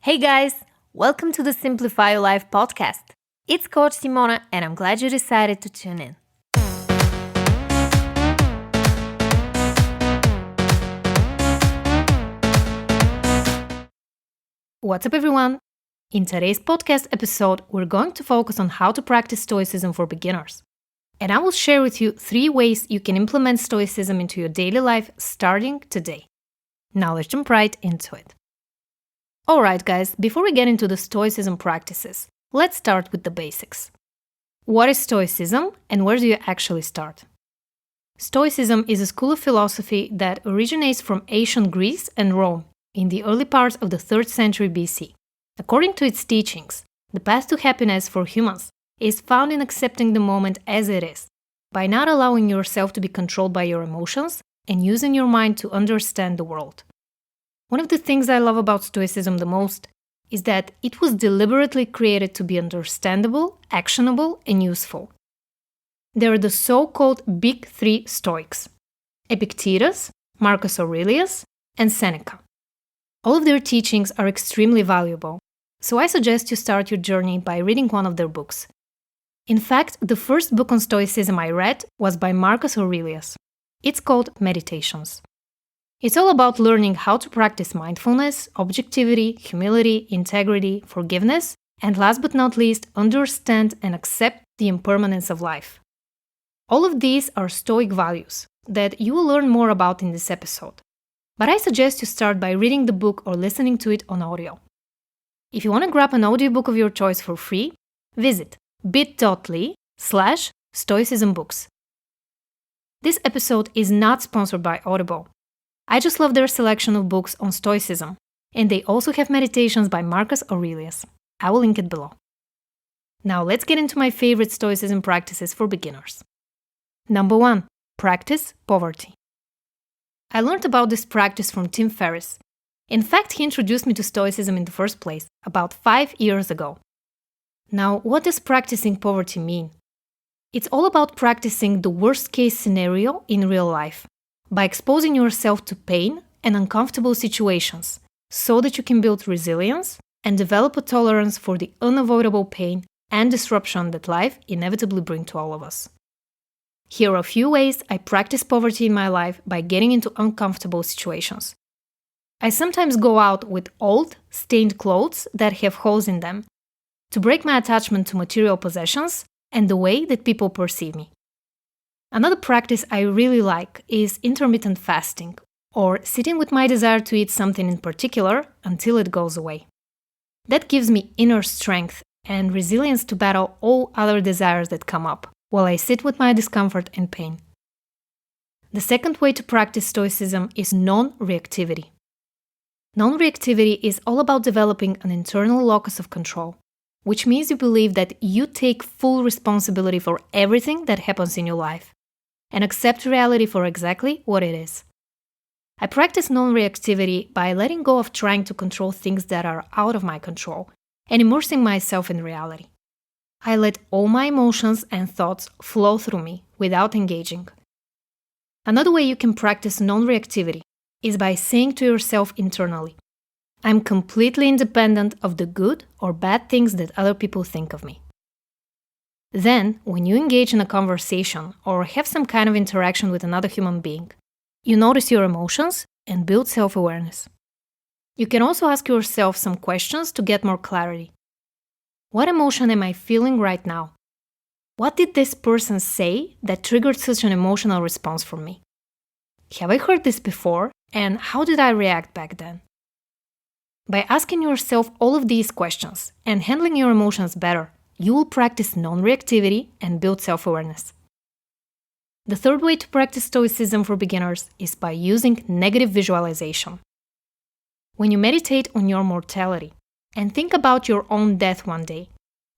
Hey guys, welcome to the Simplify Your Life podcast. It's Coach Simona and I'm glad you decided to tune in. What's up everyone? In today's podcast episode, we're going to focus on how to practice Stoicism for beginners. And I will share with you 3 ways you can implement Stoicism into your daily life starting today. Now let's jump right into it. Alright guys, before we get into the Stoicism practices, let's start with the basics. What is Stoicism and where do you actually start? Stoicism is a school of philosophy that originates from ancient Greece and Rome in the early parts of the 3rd century BC. According to its teachings, the path to happiness for humans is found in accepting the moment as it is, by not allowing yourself to be controlled by your emotions and using your mind to understand the world. One of the things I love about Stoicism the most is that it was deliberately created to be understandable, actionable, and useful. There are the so-called Big 3 Stoics: Epictetus, Marcus Aurelius, and Seneca. All of their teachings are extremely valuable, so I suggest you start your journey by reading one of their books. In fact, the first book on Stoicism I read was by Marcus Aurelius. It's called Meditations. It's all about learning how to practice mindfulness, objectivity, humility, integrity, forgiveness, and last but not least, understand and accept the impermanence of life. All of these are Stoic values that you will learn more about in this episode. But I suggest you start by reading the book or listening to it on audio. If you want to grab an audiobook of your choice for free, visit bit.ly/stoicismbooks. This episode is not sponsored by Audible. I just love their selection of books on Stoicism, and they also have meditations by Marcus Aurelius. I will link it below. Now let's get into my favorite Stoicism practices for beginners. Number 1. Practice poverty. I learned about this practice from Tim Ferriss. In fact, he introduced me to Stoicism in the first place, about 5 years ago. Now, what does practicing poverty mean? It's all about practicing the worst-case scenario in real life, by exposing yourself to pain and uncomfortable situations so that you can build resilience and develop a tolerance for the unavoidable pain and disruption that life inevitably brings to all of us. Here are a few ways I practice poverty in my life by getting into uncomfortable situations. I sometimes go out with old, stained clothes that have holes in them to break my attachment to material possessions and the way that people perceive me. Another practice I really like is intermittent fasting, or sitting with my desire to eat something in particular until it goes away. That gives me inner strength and resilience to battle all other desires that come up while I sit with my discomfort and pain. The second way to practice Stoicism is non-reactivity. Non-reactivity is all about developing an internal locus of control, which means you believe that you take full responsibility for everything that happens in your life and accept reality for exactly what it is. I practice non-reactivity by letting go of trying to control things that are out of my control and immersing myself in reality. I let all my emotions and thoughts flow through me without engaging. Another way you can practice non-reactivity is by saying to yourself internally, I'm completely independent of the good or bad things that other people think of me. Then, when you engage in a conversation or have some kind of interaction with another human being, you notice your emotions and build self-awareness. You can also ask yourself some questions to get more clarity. What emotion am I feeling right now? What did this person say that triggered such an emotional response from me? Have I heard this before, and how did I react back then? By asking yourself all of these questions and handling your emotions better, you will practice non-reactivity and build self-awareness. The third way to practice Stoicism for beginners is by using negative visualization. When you meditate on your mortality and think about your own death one day,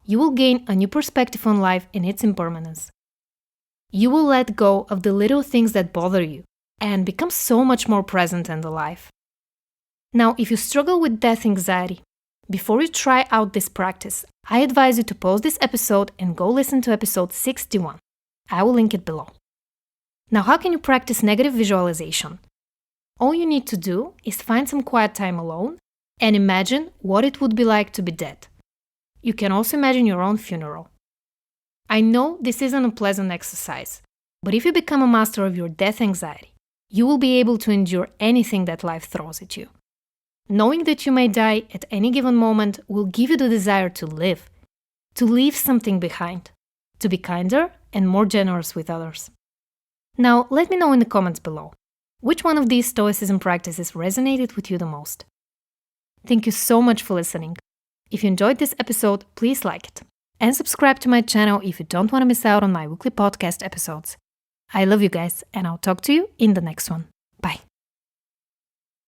you will gain a new perspective on life and its impermanence. You will let go of the little things that bother you and become so much more present and alive. Now, if you struggle with death anxiety, before you try out this practice, I advise you to pause this episode and go listen to episode 61. I will link it below. Now, how can you practice negative visualization? All you need to do is find some quiet time alone and imagine what it would be like to be dead. You can also imagine your own funeral. I know this isn't a pleasant exercise, but if you become a master of your death anxiety, you will be able to endure anything that life throws at you. Knowing that you may die at any given moment will give you the desire to live, to leave something behind, to be kinder and more generous with others. Now, let me know in the comments below, which one of these Stoicism practices resonated with you the most? Thank you so much for listening. If you enjoyed this episode, please like it. And subscribe to my channel if you don't want to miss out on my weekly podcast episodes. I love you guys, and I'll talk to you in the next one. Bye.